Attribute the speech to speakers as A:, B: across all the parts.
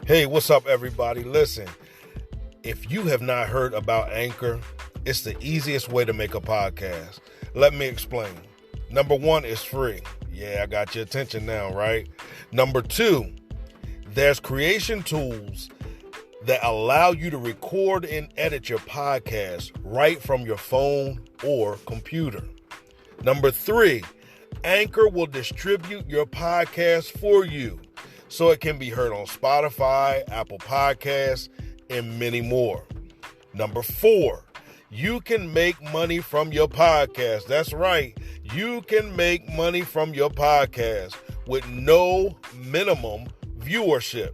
A: Hey, what's up, everybody? Listen, if you have not heard about Anchor, it's the easiest way to make a podcast. Let me explain. Number one, it's free. Yeah, I got your attention now, right? Number two, there's creation tools that allow you to record and edit your podcast right from your phone or computer. Number three, Anchor will distribute your podcast for you, so it can be heard on Spotify, Apple Podcasts, and many more. Number four, you can make money from your podcast. That's right. You can make money from your podcast with no minimum viewership.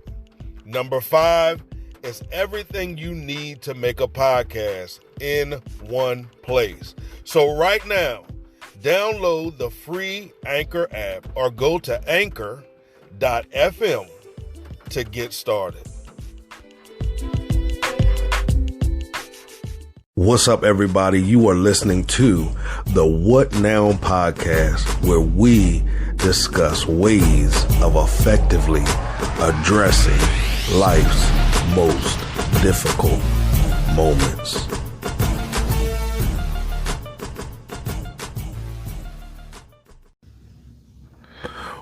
A: Number five, it's everything you need to make a podcast in one place. So right now, download the free Anchor app or go to anchor.fm to get started.
B: What's up, everybody? You are listening to the What Now podcast, where we discuss ways of effectively addressing life's most difficult moments.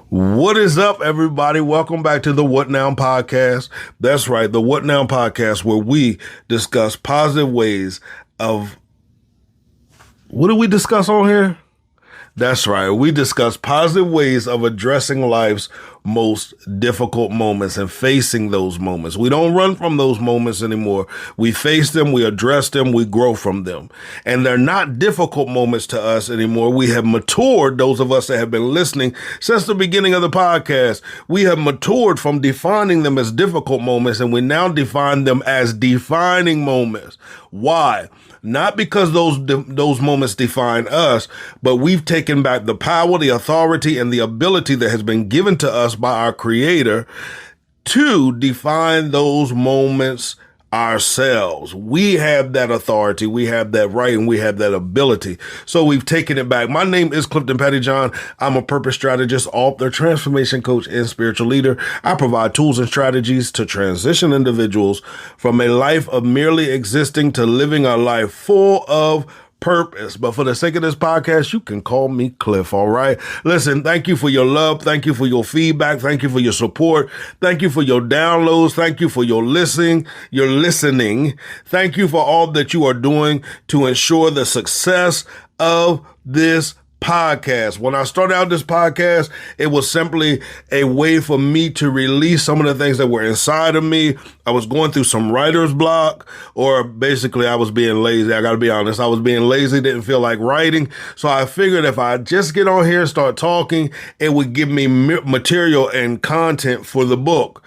B: What is up, everybody? Welcome back to the What Now podcast. That's right, the What Now podcast, where we discuss positive ways of... What do we discuss on here? That's right. We discuss positive ways of addressing life's most difficult moments and facing those moments. We don't run from those moments anymore. We face them, we address them, we grow from them. And they're not difficult moments to us anymore. We have matured, those of us that have been listening since the beginning of the podcast. We have matured from defining them as difficult moments, and we now define them as defining moments. Why? Not because those moments define us, but we've taken back the power, the authority, and the ability that has been given to us by our Creator to define those moments ourselves. We have that authority, we have that right, and we have that ability. So we've taken it back. My name is Clifton Pettyjohn. I'm a purpose strategist, author, transformation coach, and spiritual leader. I provide tools and strategies to transition individuals from a life of merely existing to living a life full of purpose. But for the sake of this podcast, you can call me Cliff, all right? Listen, thank you for your love. Thank you for your feedback. Thank you for your support. Thank you for your downloads. Thank you for your listening. Thank you for all that you are doing to ensure the success of this podcast. When I started out this podcast, it was simply a way for me to release some of the things that were inside of me. I was going through some writer's block, or basically I was being lazy. I got to be honest. I was being lazy, didn't feel like writing. So I figured if I just get on here and start talking, it would give me material and content for the book.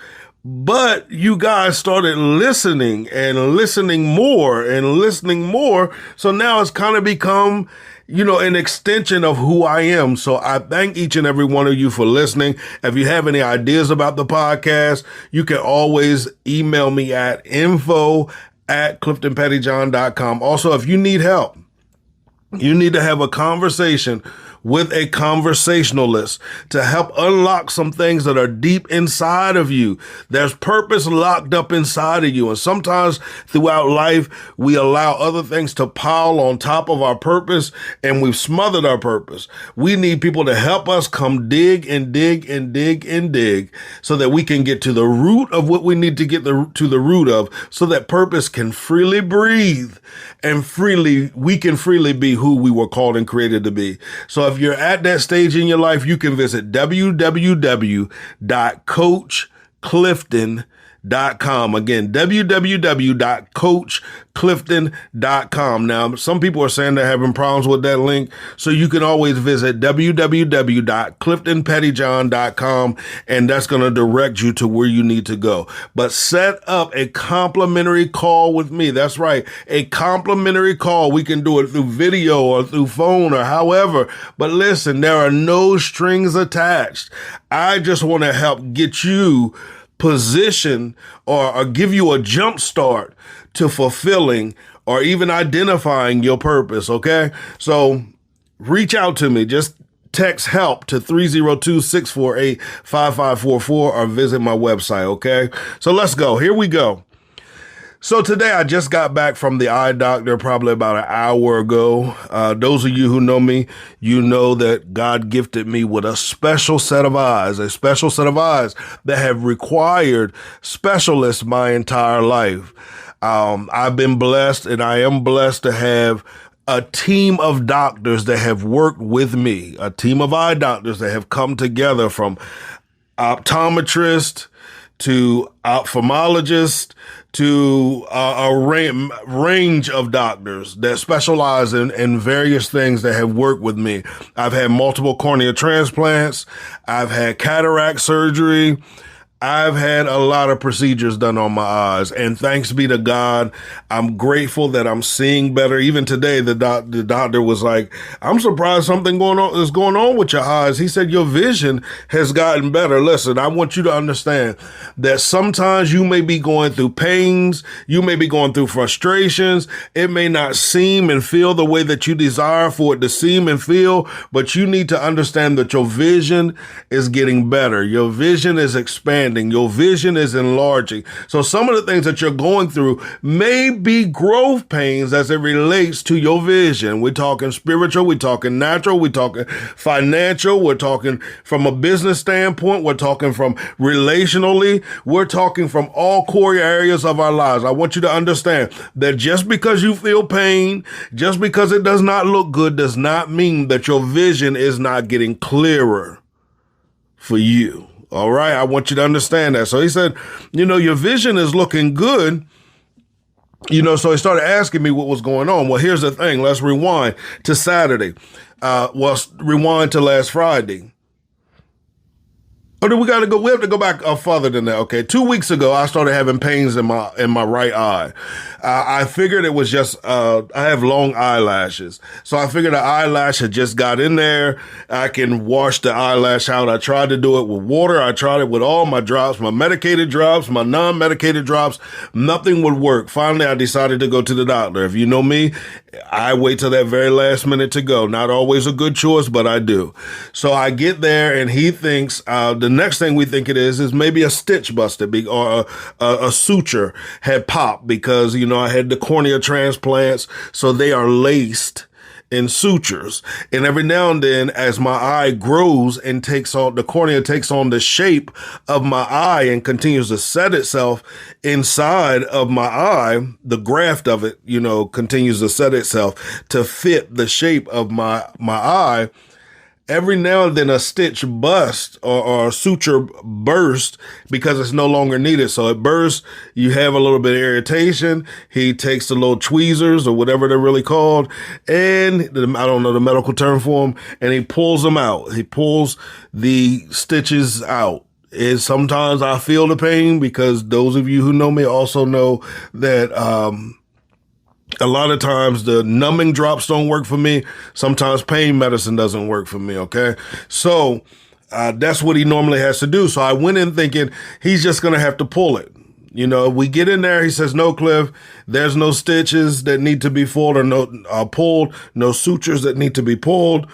B: But you guys started listening and listening more and listening more. So now it's kind of become, an extension of who I am. So I thank each and every one of you for listening. If you have any ideas about the podcast, you can always email me at info@cliftonpettyjohn.com. Also, if you need help, you need to have a conversation with a conversationalist to help unlock some things that are deep inside of you. There's purpose locked up inside of you. And sometimes throughout life, we allow other things to pile on top of our purpose, and we've smothered our purpose. We need people to help us come dig and dig and dig and dig so that we can get to the root of what we need to get to the root of, so that purpose can freely breathe and we can freely be who we were called and created to be. So if you're at that stage in your life, you can visit www.coachclifton.com. Again, www.coachclifton.com. Now, some people are saying they're having problems with that link, so you can always visit www.cliftonpettyjohn.com, and that's going to direct you to where you need to go. But set up a complimentary call with me. That's right, a complimentary call. We can do it through video or through phone or however. But listen, there are no strings attached. I just want to help get you position or give you a jump start to fulfilling or even identifying your purpose. Okay. So reach out to me. Just text HELP to 302-648-5544 or visit my website, okay? So let's go. Here we go. So today I just got back from the eye doctor probably about an hour ago. Those of you who know me, you know that God gifted me with a special set of eyes that have required specialists my entire life. I've been blessed, and I am blessed to have a team of doctors that have worked with me, a team of eye doctors that have come together, from optometrist to ophthalmologist to a range of doctors that specialize in various things that have worked with me. I've had multiple cornea transplants. I've had cataract surgery. I've had a lot of procedures done on my eyes, and thanks be to God, I'm grateful that I'm seeing better. Even today, the doctor was like, I'm surprised something is going on with your eyes. He said, your vision has gotten better. Listen, I want you to understand that sometimes you may be going through pains. You may be going through frustrations. It may not seem and feel the way that you desire for it to seem and feel, but you need to understand that your vision is getting better. Your vision is expanding. Your vision is enlarging. So some of the things that you're going through may be growth pains as it relates to your vision. We're talking spiritual, we're talking natural, we're talking financial, we're talking from a business standpoint, we're talking from relationally, we're talking from all core areas of our lives. I want you to understand that just because you feel pain, just because it does not look good, does not mean that your vision is not getting clearer for you. All right. I want you to understand that. So he said, your vision is looking good. So he started asking me what was going on. Well, here's the thing. Let's rewind to Saturday. Rewind to last Friday. Oh, we have to go back further than that. Okay. 2 weeks ago, I started having pains in my right eye. I figured it was just, I have long eyelashes. So I figured the eyelash had just got in there. I can wash the eyelash out. I tried to do it with water. I tried it with all my drops, my medicated drops, my non-medicated drops. Nothing would work. Finally, I decided to go to the doctor. If you know me, I wait till that very last minute to go. Not always a good choice, but I do. So I get there and he thinks, the next thing we think it is maybe a stitch busted or a suture had popped because, I had the cornea transplants. So they are laced in sutures. And every now and then, as my eye grows and the cornea takes on the shape of my eye and continues to set itself inside of my eye, the graft of it, continues to set itself to fit the shape of my eye. Every now and then a stitch bust or a suture burst because it's no longer needed. So it bursts. You have a little bit of irritation. He takes the little tweezers or whatever they're really called. And I don't know the medical term for them. And he pulls them out. He pulls the stitches out. And sometimes I feel the pain because those of you who know me also know that, a lot of times the numbing drops don't work for me. Sometimes pain medicine doesn't work for me. Okay. So, that's what he normally has to do. So I went in thinking he's just going to have to pull it. We get in there. He says, no, Cliff, there's no stitches that need to be pulled or pulled, no sutures that need to be pulled.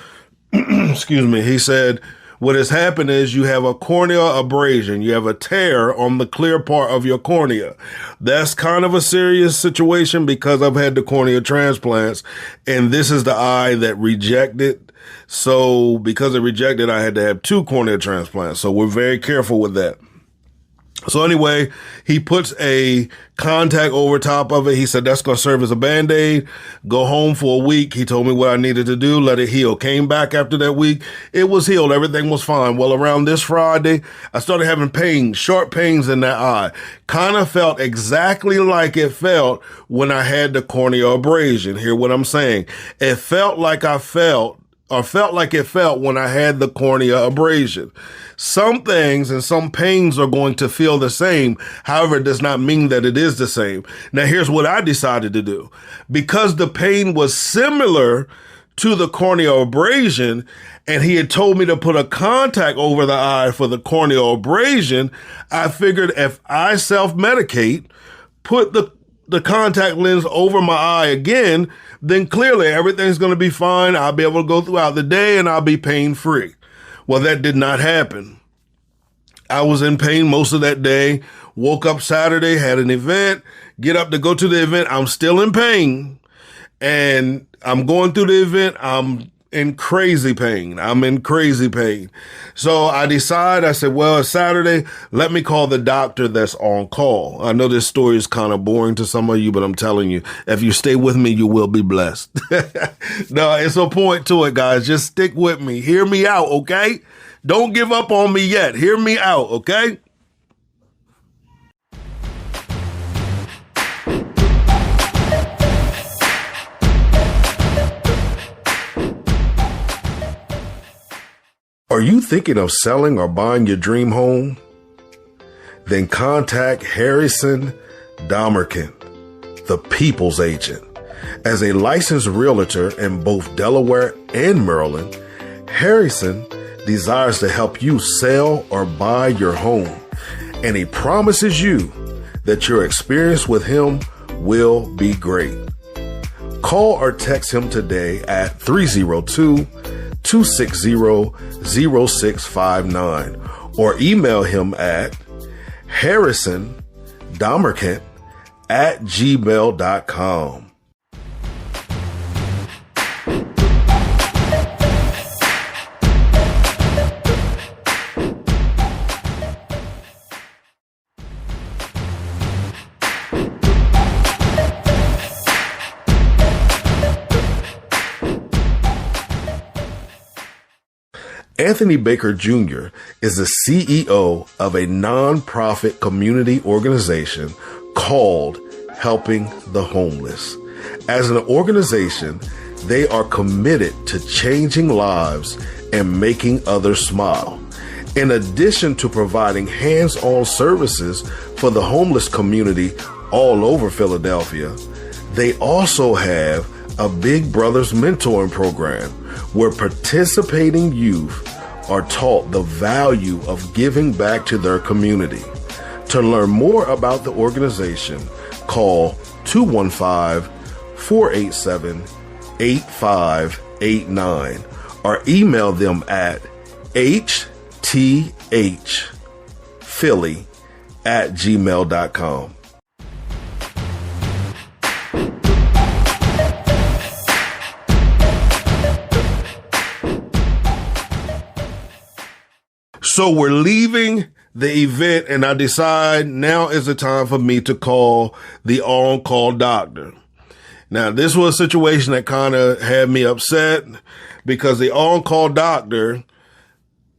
B: Excuse me. He said, what has happened is you have a corneal abrasion. You have a tear on the clear part of your cornea. That's kind of a serious situation because I've had the cornea transplants and this is the eye that rejected. So because it rejected, I had to have 2 cornea transplants. So we're very careful with that. So anyway, he puts a contact over top of it. He said, that's going to serve as a Band-Aid. Go home for a week. He told me what I needed to do. Let it heal. Came back after that week. It was healed. Everything was fine. Well, around this Friday, I started having pains, sharp pains in that eye. Kind of felt exactly like it felt when I had the corneal abrasion. Hear what I'm saying? It felt like it felt when I had the cornea abrasion. Some things and some pains are going to feel the same. However, it does not mean that it is the same. Now, here's what I decided to do. Because the pain was similar to the corneal abrasion, and he had told me to put a contact over the eye for the corneal abrasion, I figured if I self-medicate, put the the contact lens over my eye again, then clearly everything's going to be fine. I'll be able to go throughout the day and I'll be pain free. Well, that did not happen. I was in pain most of that day, woke up Saturday, had an event, get up to go to the event. I'm still in pain and I'm going through the event. I'm in crazy pain. So I said, well, it's Saturday. Let me call the doctor that's on call. I know this story is kind of boring to some of you, but I'm telling you, if you stay with me, you will be blessed. No, it's a point to it, guys. Just stick with me. Hear me out, okay? Don't give up on me yet. Hear me out, okay? Are you thinking of selling or buying your dream home? Then contact Harrison Damerkin, the People's Agent. As a licensed realtor in both Delaware and Maryland, Harrison desires to help you sell or buy your home, and he promises you that your experience with him will be great. Call or text him today at 302-260-0659 or email him at harrisondamerkant@gmail.com. Anthony Baker Jr. is the CEO of a nonprofit community organization called Helping the Homeless. As an organization, they are committed to changing lives and making others smile. In addition to providing hands-on services for the homeless community all over Philadelphia, they also have a Big Brothers mentoring program where participating youth are taught the value of giving back to their community. To learn more about the organization, call 215-487-8589 or email them at hthphilly@gmail.com. So we're leaving the event and I decide now is the time for me to call the on-call doctor. Now, this was a situation that kind of had me upset because the on-call doctor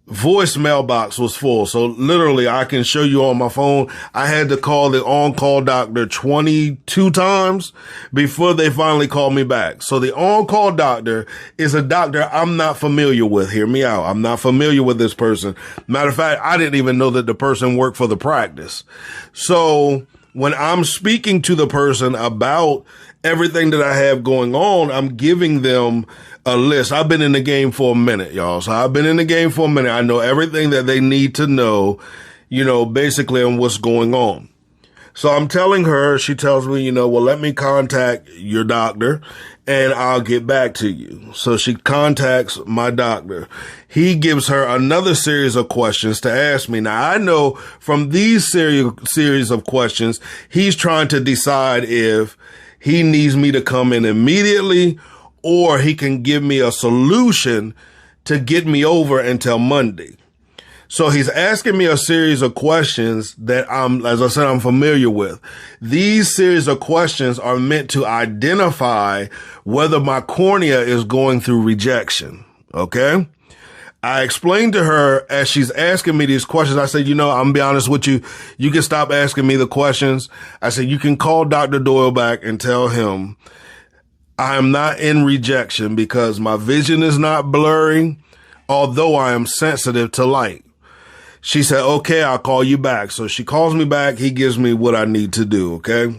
B: voicemail box was full. So literally I can show you on my phone. I had to call the on-call doctor 22 times before they finally called me back. So the on-call doctor is a doctor I'm not familiar with. Hear me out. I'm not familiar with this person. Matter of fact, I didn't even know that the person worked for the practice. So when I'm speaking to the person about everything that I have going on, I'm giving them a list. I've been in the game for a minute, y'all. So I've been in the game for a minute. I know everything that they need to know, basically on what's going on. So I'm telling her, she tells me, well, let me contact your doctor and I'll get back to you. So she contacts my doctor. He gives her another series of questions to ask me. Now, I know from these series of questions, he's trying to decide if he needs me to come in immediately or he can give me a solution to get me over until Monday. So he's asking me a series of questions that I'm familiar with. These series of questions are meant to identify whether my cornea is going through rejection. Okay. I explained to her as she's asking me these questions. I said, I'm gonna be honest with you. You can stop asking me the questions. I said, you can call Dr. Doyle back and tell him I am not in rejection because my vision is not blurry, although I am sensitive to light. She said, okay, I'll call you back. So she calls me back. He gives me what I need to do. Okay.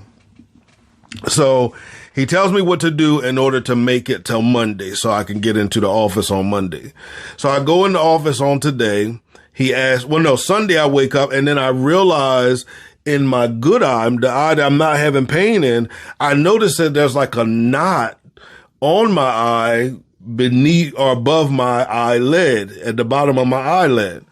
B: So he tells me what to do in order to make it till Monday so I can get into the office on Monday. So I go in the office on today. He asked, Sunday I wake up and then I realize in my good eye, the eye that I'm not having pain in, I noticed that there's like a knot on my eye beneath or above my eyelid, at the bottom of my eyelid.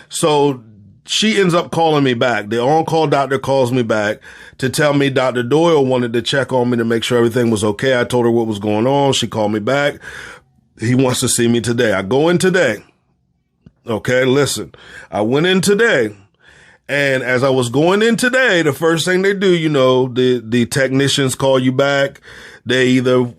B: So she ends up calling me back. The on-call doctor calls me back to tell me Dr. Doyle wanted to check on me to make sure everything was okay. I told her what was going on. She called me back. He wants to see me today. I go in today. Okay, listen. I went in today. And as I was going in today, the first thing they do, the technicians call you back. They either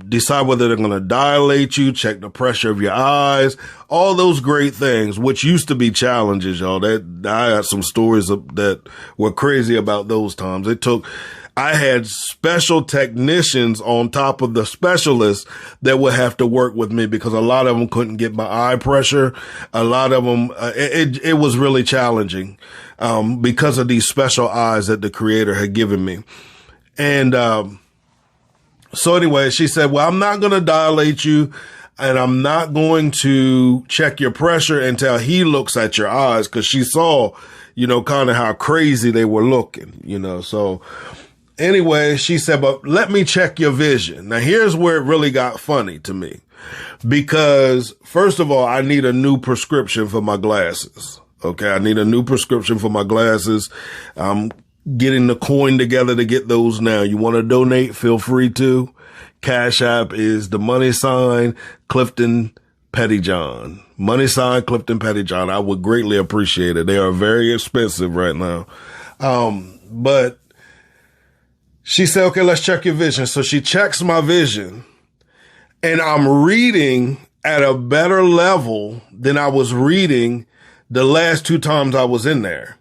B: decide whether they're going to dilate you, check the pressure of your eyes, all those great things, which used to be challenges, y'all. I had some stories that were crazy about those times. I had special technicians on top of the specialists that would have to work with me because a lot of them couldn't get my eye pressure. A lot of them, it was really challenging, because of these special eyes that the Creator had given me. And, so anyway, she said, well, I'm not going to dilate you and I'm not going to check your pressure until he looks at your eyes. Cause she saw, kind of how crazy they were looking, so anyway, she said, but let me check your vision. Now here's where it really got funny to me because first of all, I need a new prescription for my glasses. Okay. I need a new prescription for my glasses. Getting the coin together to get those now. You want to donate? Feel free to. Cash App is the $, Clifton Pettyjohn. $, Clifton Pettyjohn. I would greatly appreciate it. They are very expensive right now. But she said, okay, let's check your vision. So she checks my vision and I'm reading at a better level than I was reading the last 2 times I was in there.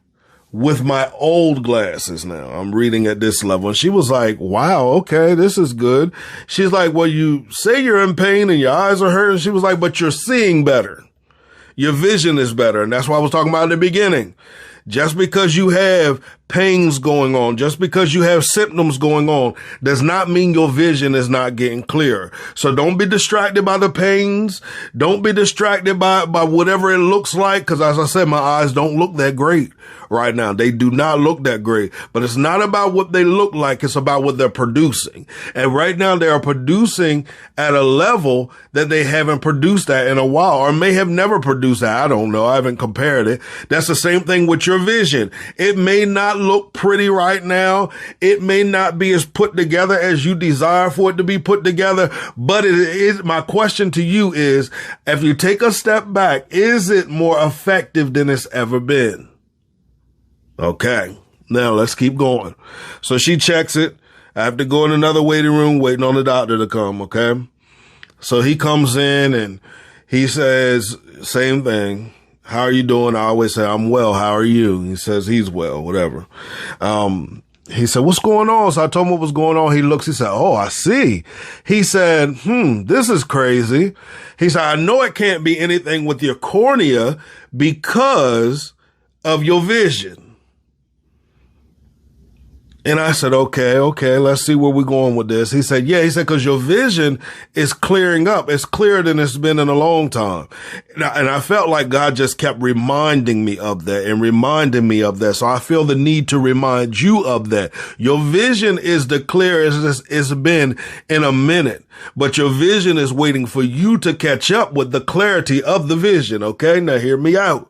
B: With my old glasses now, I'm reading at this level. And she was like, wow, okay, this is good. She's like, well, you say you're in pain and your eyes are hurting. She was like, but you're seeing better. Your vision is better. And that's what I was talking about at the beginning. Just because you have pains going on, just because you have symptoms going on, does not mean your vision is not getting clearer. So don't be distracted by the pains. Don't be distracted by whatever it looks like. Cause as I said, my eyes don't look that great right now. They do not look that great, but it's not about what they look like. It's about what they're producing. And right now they are producing at a level that they haven't produced at in a while or may have never produced at. I don't know. I haven't compared it. That's the same thing with your vision. It may not look pretty right now. It may not be as put together as you desire for it to be put together, but it is. My question to you is, if you take a step back, is it more effective than it's ever been? Okay. Now let's keep going. So she checks it. I have to go in another waiting room waiting on the doctor to come. Okay. So he comes in and he says, same thing. How are you doing? I always say, I'm well. How are you? He says he's well, whatever. He said, what's going on? So I told him what was going on. He looks, he said, oh, I see. He said, this is crazy. He said, I know it can't be anything with your cornea because of your vision. And I said, okay, let's see where we're going with this. He said, cause your vision is clearing up. It's clearer than it's been in a long time. And I felt like God just kept reminding me of that and reminding me of that. So I feel the need to remind you of that. Your vision is the clearest it's been in a minute, but your vision is waiting for you to catch up with the clarity of the vision. Okay. Now hear me out.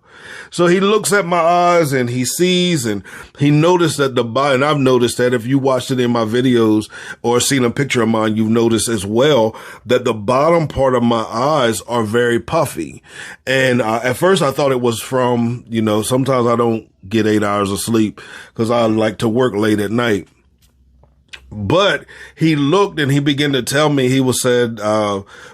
B: So he looks at my eyes and he sees and he noticed that and I've noticed that if you watched it in my videos or seen a picture of mine, you've noticed as well that the bottom part of my eyes are very puffy. And at first I thought it was from, sometimes I don't get 8 hours of sleep because I like to work late at night. But he looked and he began to tell me, said,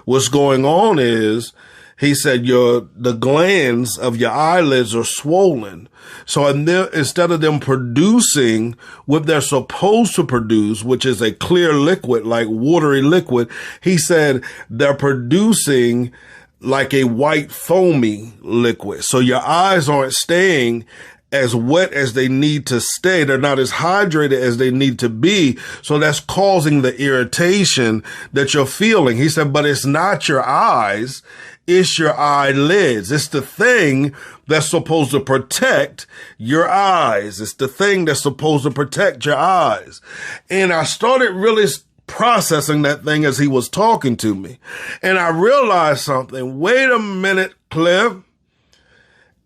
B: what's going on is, he said, the glands of your eyelids are swollen. So instead of them producing what they're supposed to produce, which is a clear liquid, like watery liquid, he said they're producing like a white foamy liquid. So your eyes aren't staying as wet as they need to stay. They're not as hydrated as they need to be. So that's causing the irritation that you're feeling. He said, but it's not your eyes. It's your eyelids. It's the thing that's supposed to protect your eyes. It's the thing that's supposed to protect your eyes. And I started really processing that thing as he was talking to me. And I realized something. Wait a minute, Cliff.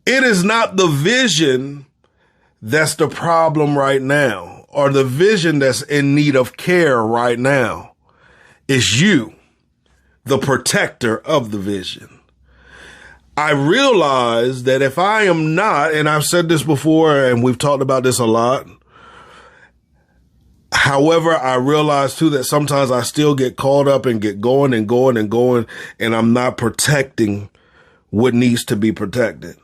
B: It is not the vision that's the problem right now, or the vision that's in need of care right now. It's you, the protector of the vision. I realize that if I am not, and I've said this before, and we've talked about this a lot. However, I realize too that sometimes I still get caught up and get going, and I'm not protecting what needs to be protected.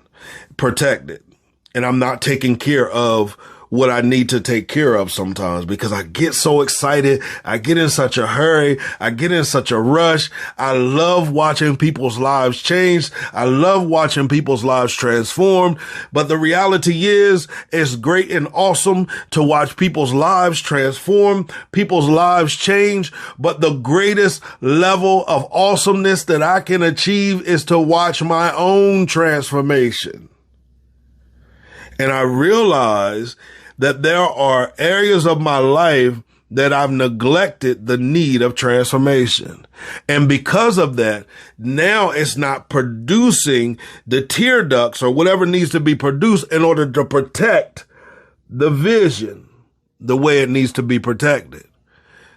B: And I'm not taking care of what I need to take care of sometimes, because I get so excited. I get in such a hurry. I get in such a rush. I love watching people's lives change. I love watching people's lives transform. But the reality is, it's great and awesome to watch people's lives transform, people's lives change. But the greatest level of awesomeness that I can achieve is to watch my own transformation. And I realize that there are areas of my life that I've neglected the need of transformation. And because of that, now it's not producing the tear ducts or whatever needs to be produced in order to protect the vision the way it needs to be protected.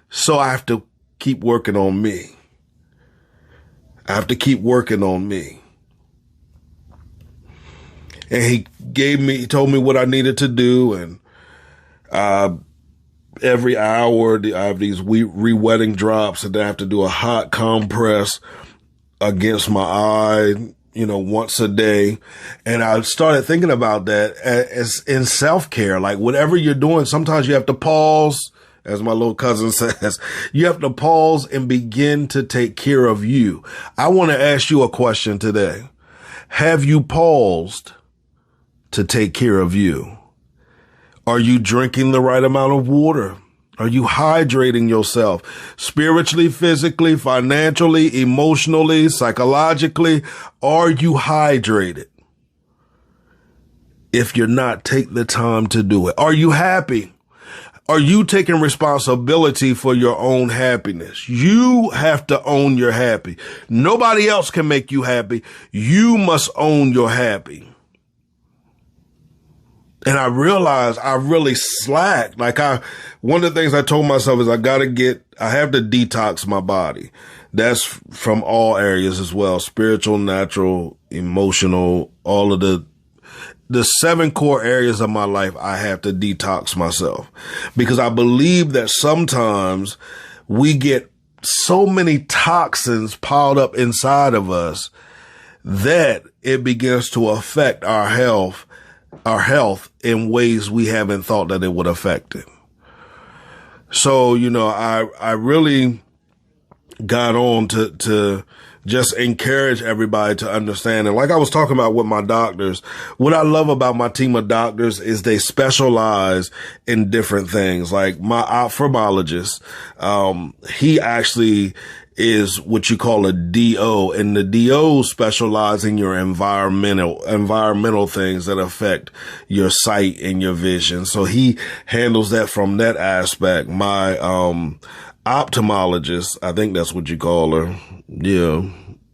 B: So I have to keep working on me. And he told me what I needed to do. And, every hour I have these re-wetting drops, and then I have to do a hot compress against my eye, once a day. And I started thinking about that as in self-care, like whatever you're doing, sometimes you have to pause. As my little cousin says, you have to pause and begin to take care of you. I want to ask you a question today. Have you paused to take care of you? Are you drinking the right amount of water? Are you hydrating yourself spiritually, physically, financially, emotionally, psychologically? Are you hydrated? If you're not, take the time to do it. Are you happy? Are you taking responsibility for your own happiness? You have to own your happy. Nobody else can make you happy. You must own your happy. And I realized I really slacked. One of the things I told myself is I have to detox my body. That's from all areas as well. Spiritual, natural, emotional, all of the 7 core areas of my life. I have to detox myself, because I believe that sometimes we get so many toxins piled up inside of us that it begins to affect our health in ways we haven't thought that it would affect it. So, I really got on to just encourage everybody to understand. And like I was talking about with my doctors, what I love about my team of doctors is they specialize in different things. Like my ophthalmologist, he actually is what you call a DO, and the DO specialize in your environmental things that affect your sight and your vision. So he handles that from that aspect. My ophthalmologist, I think that's what you call her.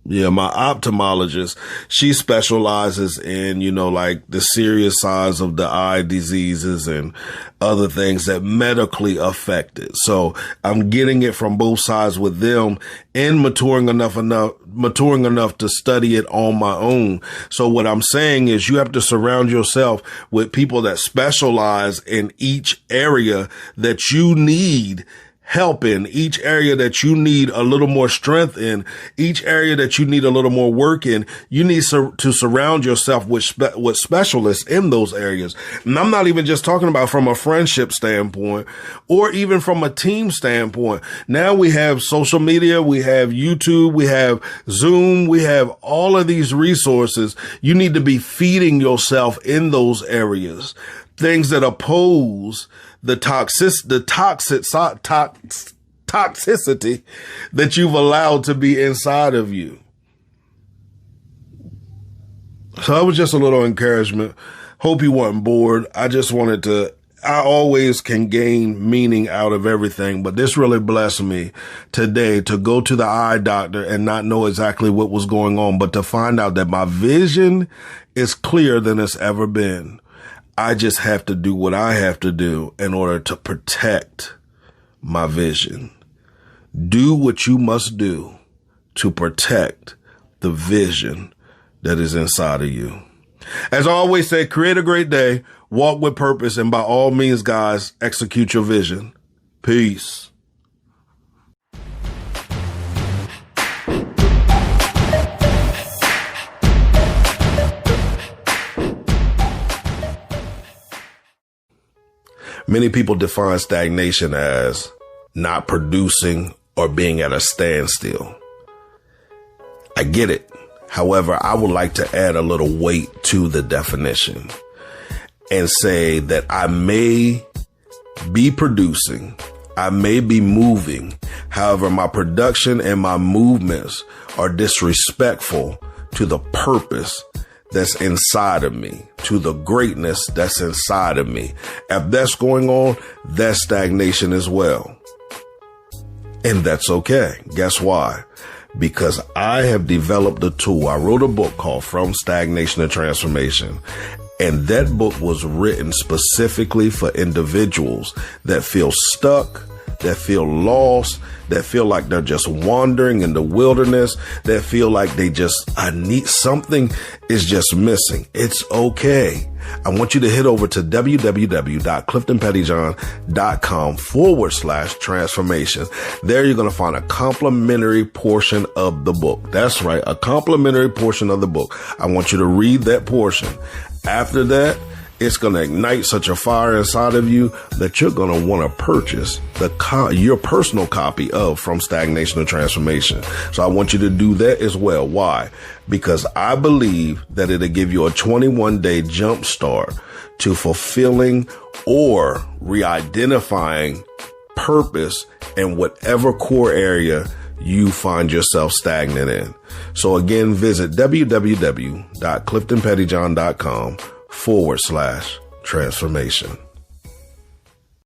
B: Yeah, my ophthalmologist, she specializes in, like the serious signs of the eye diseases and other things that medically affect it. So I'm getting it from both sides with them, and maturing enough to study it on my own. So what I'm saying is you have to surround yourself with people that specialize in each area that you need help in, each area that you need a little more strength in, each area that you need a little more work in, you need to surround yourself with specialists in those areas. And I'm not even just talking about from a friendship standpoint or even from a team standpoint. Now we have social media, we have YouTube, we have Zoom, we have all of these resources. You need to be feeding yourself in those areas. Things that oppose the toxicity that you've allowed to be inside of you. So that was just a little encouragement. Hope you weren't bored. I always can gain meaning out of everything, but this really blessed me today to go to the eye doctor and not know exactly what was going on, but to find out that my vision is clearer than it's ever been. I just have to do what I have to do in order to protect my vision. Do what you must do to protect the vision that is inside of you. As I always say, create a great day, walk with purpose, and by all means, guys, execute your vision. Peace. Many people define stagnation as not producing or being at a standstill. I get it. However, I would like to add a little weight to the definition and say that I may be producing, I may be moving. However, my production and my movements are disrespectful to the purpose that's inside of me, to the greatness that's inside of me. If that's going on, that's stagnation as well. And that's okay. Guess why? Because I have developed a tool. I wrote a book called From Stagnation to Transformation. And that book was written specifically for individuals that feel stuck, that feel lost, that feel like they're just wandering in the wilderness, that feel like I need something is just missing. It's okay. I want you to head over to www.cliftonpettyjohn.com/transformation. There you're going to find a complimentary portion of the book. That's right. A complimentary portion of the book. I want you to read that portion. After that, it's going to ignite such a fire inside of you that you're going to want to purchase your personal copy of From Stagnation to Transformation. So I want you to do that as well. Why? Because I believe that it'll give you a 21-day jump start to fulfilling or re-identifying purpose in whatever core area you find yourself stagnant in. So again, visit www.cliftonpettyjohn.com/transformation.